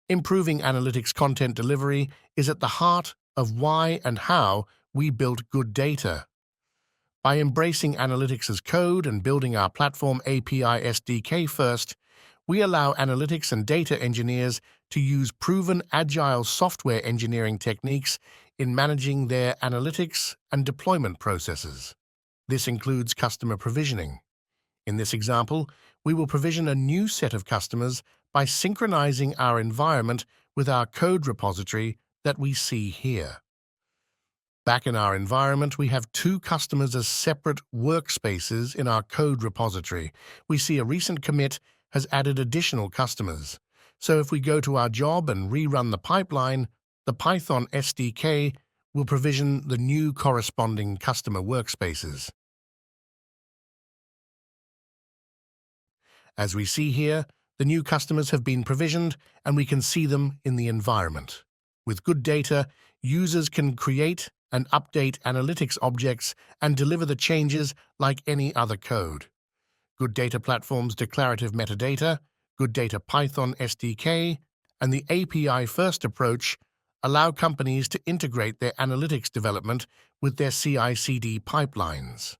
Improving analytics content delivery is at the heart of why and how we built GoodData. By embracing analytics as code and building our platform API SDK first, we allow analytics and data engineers to use proven agile software engineering techniques in managing their analytics and deployment processes. This includes customer provisioning. In this example, we will provision a new set of customers by synchronizing our environment with our code repository that we see here. Back in our environment, we have two customers as separate workspaces in our code repository. We see a recent commit has added additional customers. So if we go to our job and rerun the pipeline, the Python SDK will provision the new corresponding customer workspaces. As we see here, the new customers have been provisioned and we can see them in the environment. With GoodData, users can create and update analytics objects and deliver the changes like any other code. GoodData Platform's declarative metadata, GoodData Python SDK, and the API-first approach allow companies to integrate their analytics development with their CI/CD pipelines.